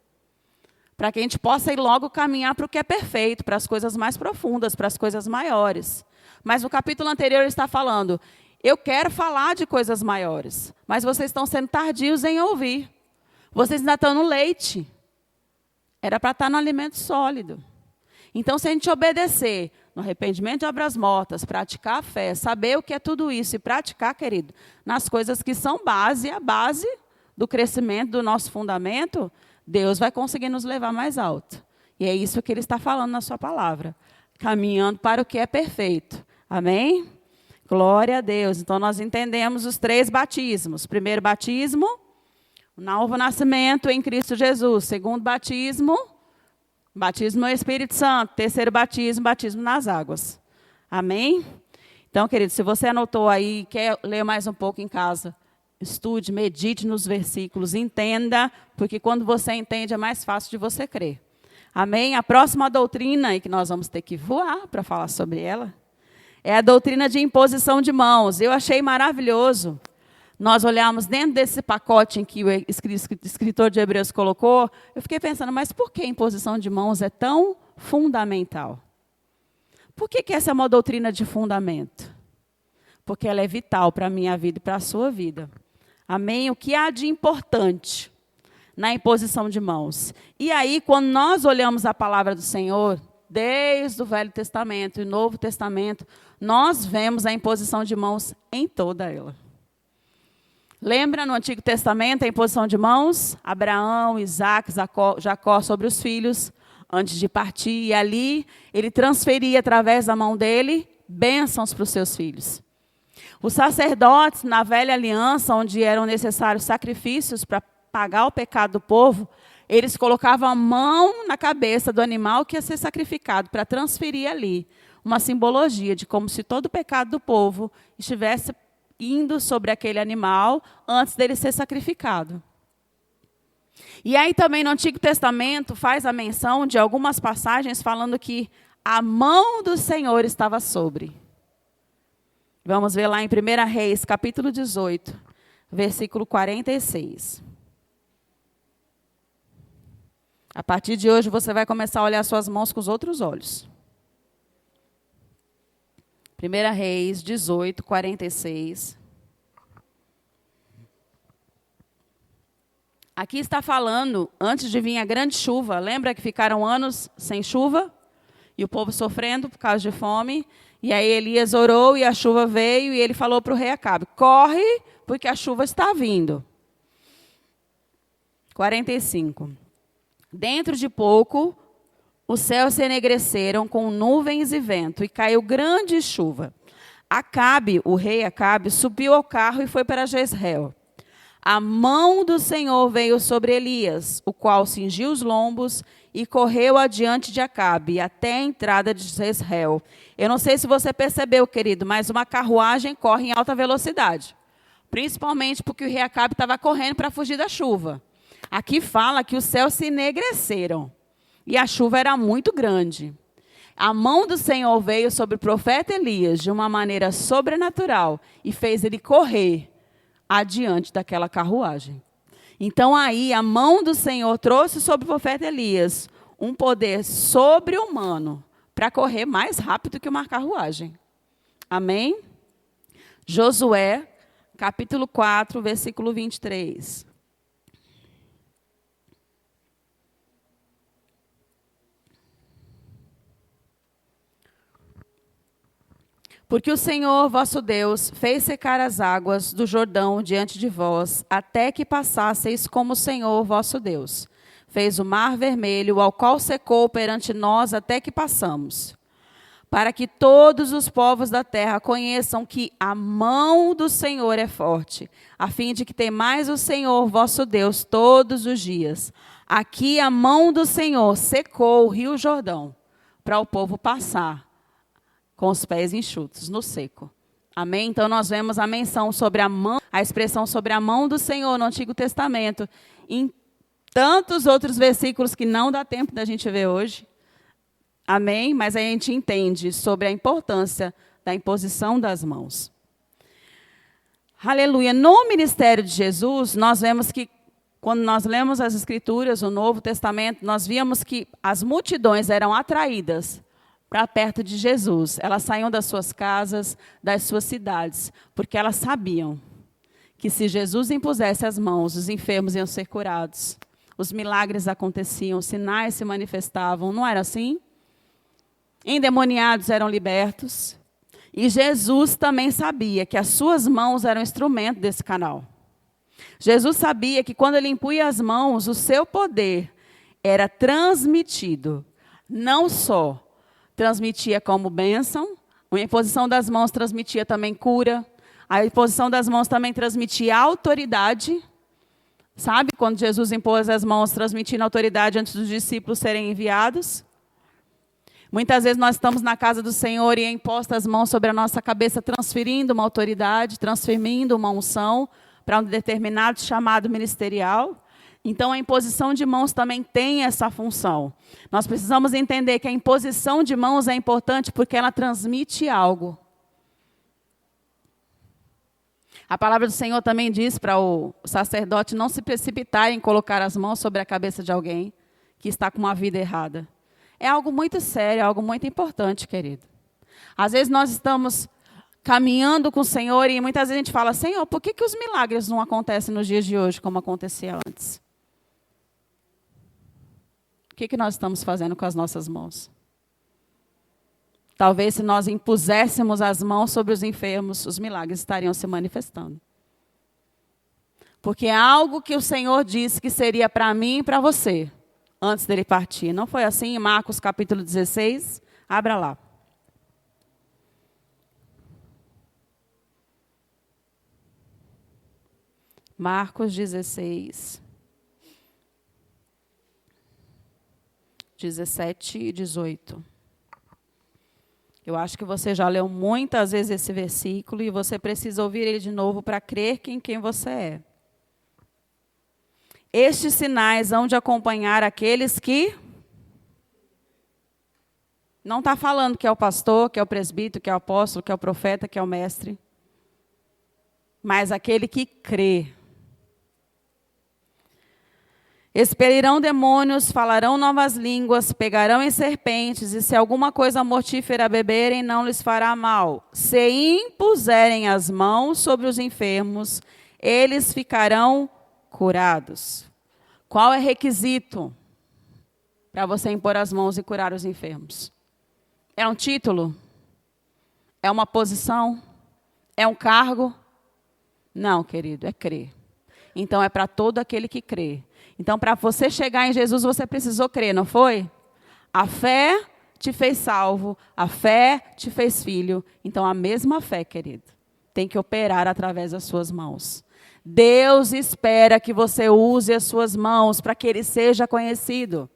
para que a gente possa ir logo caminhar para o que é perfeito, para as coisas mais profundas, para as coisas maiores. Mas no capítulo anterior ele está falando, eu quero falar de coisas maiores, mas vocês estão sendo tardios em ouvir. Vocês ainda estão no leite. Era para estar no alimento sólido. Então, se a gente obedecer no arrependimento de obras mortas, praticar a fé, saber o que é tudo isso e praticar, querido, nas coisas que são base, a base do crescimento do nosso fundamento, Deus vai conseguir nos levar mais alto. E é isso que Ele está falando na sua palavra. Caminhando para o que é perfeito. Amém? Glória a Deus. Então, nós entendemos os 3 batismos. Primeiro batismo, o novo nascimento em Cristo Jesus. Segundo batismo, batismo no Espírito Santo. Terceiro batismo, batismo nas águas. Amém? Então, querido, se você anotou aí, quer ler mais um pouco em casa, estude, medite nos versículos, entenda, porque quando você entende é mais fácil de você crer. Amém? A próxima doutrina, e que nós vamos ter que voar para falar sobre ela, é a doutrina de imposição de mãos. Eu achei maravilhoso. Nós olhamos dentro desse pacote em que o escritor de Hebreus colocou, eu fiquei pensando, mas por que a imposição de mãos é tão fundamental? Por que essa é uma doutrina de fundamento? Porque ela é vital para a minha vida e para a sua vida. Amém? O que há de importante na imposição de mãos? E aí, quando nós olhamos a palavra do Senhor, desde o Velho Testamento e o Novo Testamento, nós vemos a imposição de mãos em toda ela. Lembra no Antigo Testamento a imposição de mãos? Abraão, Isaac, Jacó sobre os filhos, antes de partir. E ali, ele transferia através da mão dele bênçãos para os seus filhos. Os sacerdotes, na velha aliança, onde eram necessários sacrifícios para pagar o pecado do povo, eles colocavam a mão na cabeça do animal que ia ser sacrificado, para transferir ali uma simbologia de como se todo o pecado do povo estivesse indo sobre aquele animal antes dele ser sacrificado. E aí também no Antigo Testamento faz a menção de algumas passagens falando que a mão do Senhor estava sobre. Vamos ver lá em 1 Reis, capítulo 18, versículo 46. A partir de hoje você vai começar a olhar suas mãos com os outros olhos. 1 Reis 18, 46. Aqui está falando, antes de vir a grande chuva, lembra que ficaram anos sem chuva? E o povo sofrendo por causa de fome. E aí Elias orou e a chuva veio e ele falou para o rei Acabe, corre, porque a chuva está vindo. 45. Dentro de pouco, os céus se enegreceram com nuvens e vento, e caiu grande chuva. Acabe, o rei Acabe, subiu ao carro e foi para Jezreel. A mão do Senhor veio sobre Elias, o qual cingiu os lombos e correu adiante de Acabe, até a entrada de Jezreel. Eu não sei se você percebeu, querido, mas uma carruagem corre em alta velocidade. Principalmente porque o rei Acabe estava correndo para fugir da chuva. Aqui fala que os céus se enegreceram. E a chuva era muito grande. A mão do Senhor veio sobre o profeta Elias de uma maneira sobrenatural e fez ele correr adiante daquela carruagem. Então aí a mão do Senhor trouxe sobre o profeta Elias um poder sobre-humano para correr mais rápido que uma carruagem. Amém? Josué, capítulo 4, versículo 23. Porque o Senhor, vosso Deus, fez secar as águas do Jordão diante de vós, até que passasseis como o Senhor, vosso Deus. Fez o mar vermelho, ao qual secou perante nós até que passamos. Para que todos os povos da terra conheçam que a mão do Senhor é forte, a fim de que temais o Senhor, vosso Deus, todos os dias. Aqui a mão do Senhor secou o rio Jordão, para o povo passar com os pés enxutos, no seco. Amém? Então nós vemos a menção sobre a mão, a expressão sobre a mão do Senhor no Antigo Testamento, em tantos outros versículos que não dá tempo da gente ver hoje. Amém? Mas a gente entende sobre a importância da imposição das mãos. Aleluia. No ministério de Jesus, nós vemos que quando nós lemos as Escrituras, o Novo Testamento, nós víamos que as multidões eram atraídas para perto de Jesus. Elas saíam das suas casas, das suas cidades, porque elas sabiam que se Jesus impusesse as mãos, os enfermos iam ser curados. Os milagres aconteciam, os sinais se manifestavam. Não era assim? Endemoniados eram libertos. E Jesus também sabia que as suas mãos eram instrumento desse canal. Jesus sabia que quando ele impunha as mãos, o seu poder era transmitido. Não só transmitia como bênção, a imposição das mãos transmitia também cura, a imposição das mãos também transmitia autoridade. Sabe, quando Jesus impôs as mãos, transmitindo autoridade antes dos discípulos serem enviados? Muitas vezes nós estamos na casa do Senhor e é imposta as mãos sobre a nossa cabeça, transferindo uma autoridade, transferindo uma unção para um determinado chamado ministerial. Então, a imposição de mãos também tem essa função. Nós precisamos entender que a imposição de mãos é importante porque ela transmite algo. A palavra do Senhor também diz para o sacerdote não se precipitar em colocar as mãos sobre a cabeça de alguém que está com uma vida errada. É algo muito sério, é algo muito importante, querido. Às vezes nós estamos caminhando com o Senhor e muitas vezes a gente fala, Senhor, por que os milagres não acontecem nos dias de hoje como acontecia antes? O que nós estamos fazendo com as nossas mãos? Talvez se nós impuséssemos as mãos sobre os enfermos, os milagres estariam se manifestando. Porque é algo que o Senhor disse que seria para mim e para você, antes dele partir. Não foi assim em Marcos capítulo 16? Abra lá. Marcos 16. 17 e 18. Eu acho que você já leu muitas vezes esse versículo e você precisa ouvir ele de novo para crer em quem você é. Estes sinais hão de acompanhar aqueles que... Não está falando que é o pastor, que é o presbítero, que é o apóstolo, que é o profeta, que é o mestre. Mas aquele que crê. Expelirão demônios, falarão novas línguas, pegarão em serpentes, e se alguma coisa mortífera beberem, não lhes fará mal. Se impuserem as mãos sobre os enfermos, eles ficarão curados. Qual é o requisito para você impor as mãos e curar os enfermos? É um título? É uma posição? É um cargo? Não, querido, é crer. Então é para todo aquele que crê. Então, para você chegar em Jesus, você precisou crer, não foi? A fé te fez salvo, a fé te fez filho. Então, a mesma fé, querido, tem que operar através das suas mãos. Deus espera que você use as suas mãos para que Ele seja conhecido.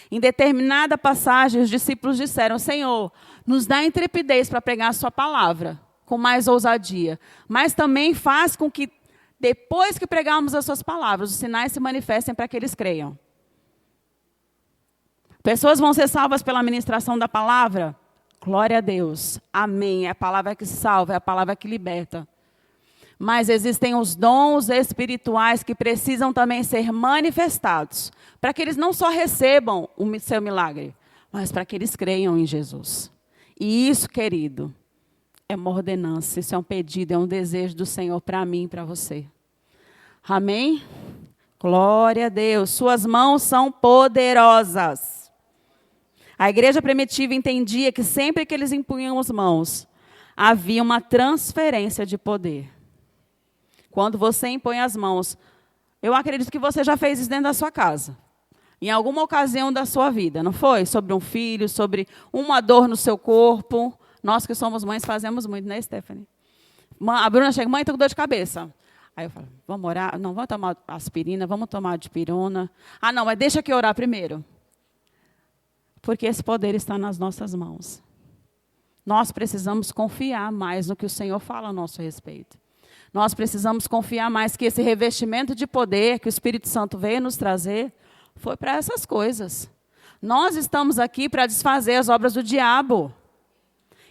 Em determinada passagem, os discípulos disseram, Senhor, nos dá intrepidez para pregar a sua palavra, com mais ousadia. Mas também faz com que, depois que pregarmos as suas palavras, os sinais se manifestem para que eles creiam. Pessoas vão ser salvas pela ministração da palavra? Glória a Deus. Amém. É a palavra que salva, é a palavra que liberta. Mas existem os dons espirituais que precisam também ser manifestados, para que eles não só recebam o seu milagre, mas para que eles creiam em Jesus. E isso, querido, é uma ordenança, isso é um pedido, é um desejo do Senhor para mim e para você. Amém? Glória a Deus. Suas mãos são poderosas. A igreja primitiva entendia que sempre que eles impunham as mãos, havia uma transferência de poder. Quando você impõe as mãos, eu acredito que você já fez isso dentro da sua casa. Em alguma ocasião da sua vida, não foi? Sobre um filho, sobre uma dor no seu corpo. Nós que somos mães fazemos muito, né, Stephanie? A Bruna chega, mãe, estou com dor de cabeça. Aí eu falo, vamos orar? Não, vamos tomar aspirina, vamos tomar dipirona. Ah, não, mas deixa que eu orar primeiro. Porque esse poder está nas nossas mãos. Nós precisamos confiar mais no que o Senhor fala a nosso respeito. Nós precisamos confiar mais que esse revestimento de poder que o Espírito Santo veio nos trazer foi para essas coisas. Nós estamos aqui para desfazer as obras do diabo.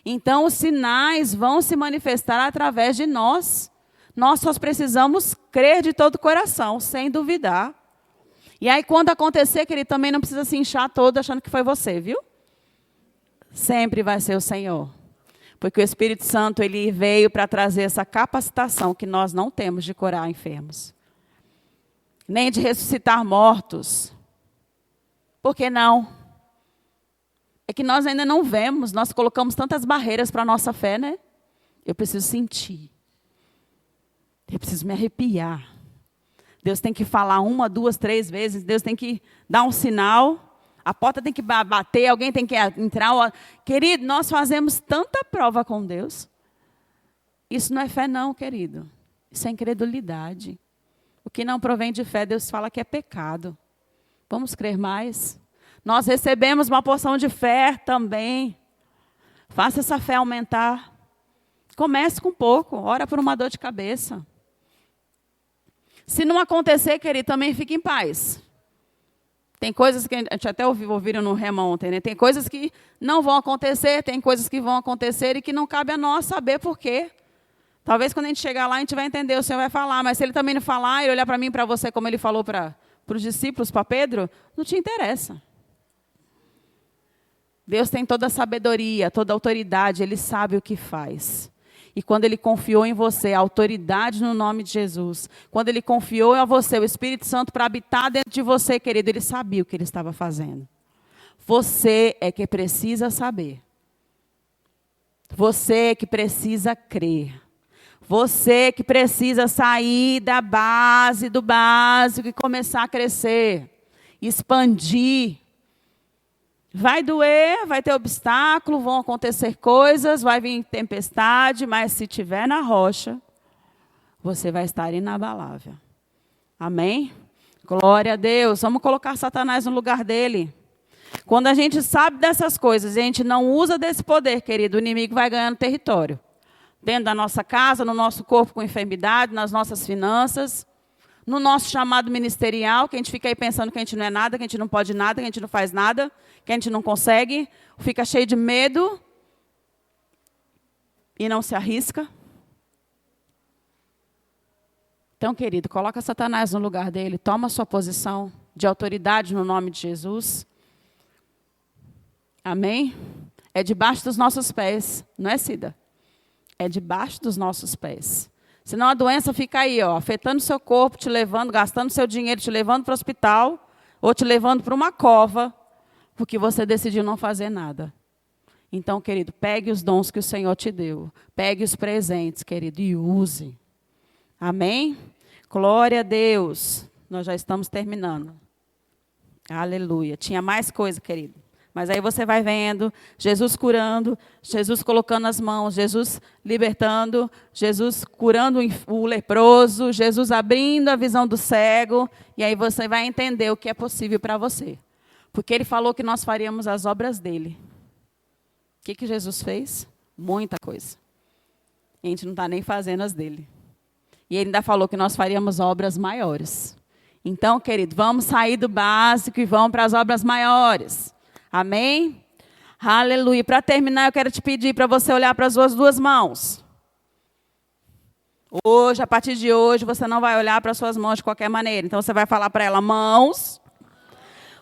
Então, os sinais vão se manifestar através de nós. Nós só precisamos crer de todo o coração, sem duvidar. E aí, quando acontecer, querido, também não precisa se inchar todo achando que foi você, viu? Sempre vai ser o Senhor. Porque o Espírito Santo, ele veio para trazer essa capacitação que nós não temos de curar enfermos. Nem de ressuscitar mortos. Por que não? É que nós ainda não vemos, nós colocamos tantas barreiras para a nossa fé, né? Eu preciso sentir. Eu preciso me arrepiar. Deus tem que falar 1, 2, 3 vezes. Deus tem que dar um sinal. A porta tem que bater, alguém tem que entrar. Querido, nós fazemos tanta prova com Deus. Isso não é fé não, querido. Isso é incredulidade. O que não provém de fé, Deus fala que é pecado. Vamos crer mais? Nós recebemos uma porção de fé também. Faça essa fé aumentar. Comece com pouco. Ora por uma dor de cabeça. Se não acontecer, querido, também fique em paz. Tem coisas que a gente até ouviram no Rema ontem, né? Tem coisas que não vão acontecer, tem coisas que vão acontecer e que não cabe a nós saber por quê. Talvez quando a gente chegar lá, a gente vai entender, o Senhor vai falar. Mas se Ele também não falar, e olhar para mim, para você, como Ele falou para os discípulos, para Pedro, não te interessa. Deus tem toda a sabedoria, toda a autoridade, Ele sabe o que faz. E quando Ele confiou em você a autoridade no nome de Jesus, quando Ele confiou a você o Espírito Santo para habitar dentro de você, querido, Ele sabia o que Ele estava fazendo. Você é que precisa saber. Você é que precisa crer. Você que precisa sair da base, do básico e começar a crescer, expandir. Vai doer, vai ter obstáculo, vão acontecer coisas, vai vir tempestade, mas se estiver na rocha, você vai estar inabalável. Amém? Glória a Deus. Vamos colocar Satanás no lugar dele. Quando a gente sabe dessas coisas e a gente não usa desse poder, querido, o inimigo vai ganhando território. Dentro da nossa casa, no nosso corpo com enfermidade, nas nossas finanças, no nosso chamado ministerial, que a gente fica aí pensando que a gente não é nada, que a gente não pode nada, que a gente não faz nada, que a gente não consegue, fica cheio de medo e não se arrisca. Então, querido, coloca Satanás no lugar dele, toma a sua posição de autoridade no nome de Jesus. Amém? É debaixo dos nossos pés, não é, Cida? É debaixo dos nossos pés. Senão a doença fica aí, ó, afetando o seu corpo, te levando, gastando seu dinheiro, te levando para o hospital, ou te levando para uma cova, porque você decidiu não fazer nada. Então, querido, pegue os dons que o Senhor te deu. Pegue os presentes, querido, e use. Amém? Glória a Deus. Nós já estamos terminando. Aleluia. Tinha mais coisa, querido. Mas aí você vai vendo Jesus curando, Jesus colocando as mãos, Jesus libertando, Jesus curando o leproso, Jesus abrindo a visão do cego. E aí você vai entender o que é possível para você. Porque Ele falou que nós faríamos as obras dEle. O que Jesus fez? Muita coisa. E a gente não está nem fazendo as dEle. E Ele ainda falou que nós faríamos obras maiores. Então, querido, vamos sair do básico e vamos para as obras maiores. Amém? Aleluia. Para terminar, eu quero te pedir para você olhar para as suas duas mãos. Hoje, a partir de hoje, você não vai olhar para as suas mãos de qualquer maneira. Então, você vai falar para ela, mãos,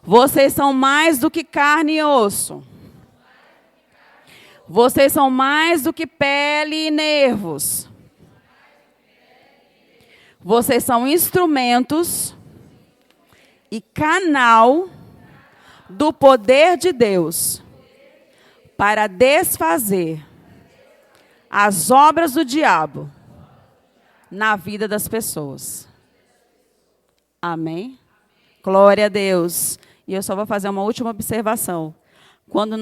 vocês são mais do que carne e osso. Vocês são mais do que pele e nervos. Vocês são instrumentos e canal do poder de Deus para desfazer as obras do diabo na vida das pessoas. Amém? Glória a Deus. E eu só vou fazer uma última observação. Quando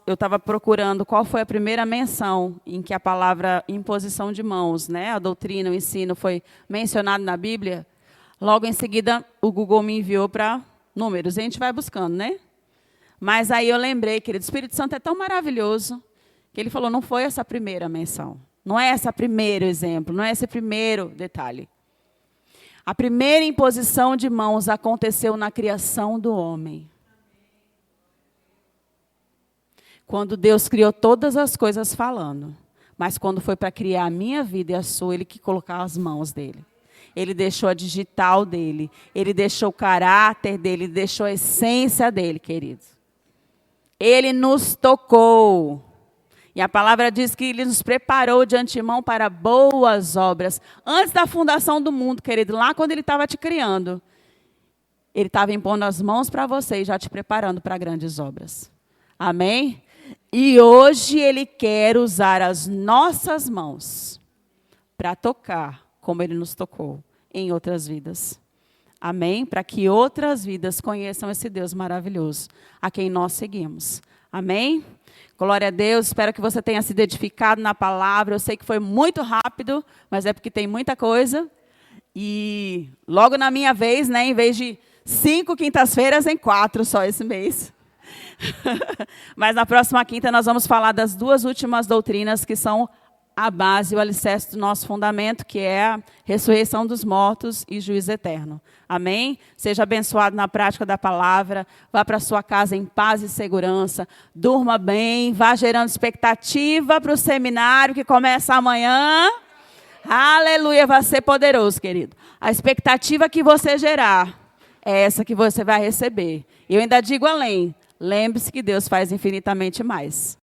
eu estava procurando qual foi a primeira menção em que a palavra imposição de mãos, né, a doutrina, o ensino foi mencionado na Bíblia, logo em seguida o Google me enviou para Números. E a gente vai buscando, né? Mas aí eu lembrei, querido, o Espírito Santo é tão maravilhoso, que ele falou, não foi essa a primeira menção. Não é esse o primeiro exemplo, não é esse o primeiro detalhe. A primeira imposição de mãos aconteceu na criação do homem. Quando Deus criou todas as coisas falando. Mas quando foi para criar a minha vida e a sua, Ele que colocou as mãos dele. Ele deixou a digital dele. Ele deixou o caráter dele. Ele deixou a essência dele, querido. Ele nos tocou. E a palavra diz que Ele nos preparou de antemão para boas obras. Antes da fundação do mundo, querido, lá quando Ele estava te criando, Ele estava impondo as mãos para você e já te preparando para grandes obras. Amém? E hoje Ele quer usar as nossas mãos para tocar, como Ele nos tocou, em outras vidas. Amém? Para que outras vidas conheçam esse Deus maravilhoso, a quem nós seguimos. Amém? Glória a Deus, espero que você tenha sido edificado na palavra. Eu sei que foi muito rápido, mas é porque tem muita coisa. E logo na minha vez, né, em vez de 5 quintas-feiras, em 4 só esse mês. Mas na próxima quinta nós vamos falar das 2 últimas doutrinas que são a base, o alicerce do nosso fundamento, que é a ressurreição dos mortos e juízo eterno. Amém? Seja abençoado na prática da palavra, vá para a sua casa em paz e segurança, durma bem, vá gerando expectativa para o seminário que começa amanhã. Aleluia, vai ser poderoso, querido. A expectativa que você gerar é essa que você vai receber. E eu ainda digo além, lembre-se que Deus faz infinitamente mais.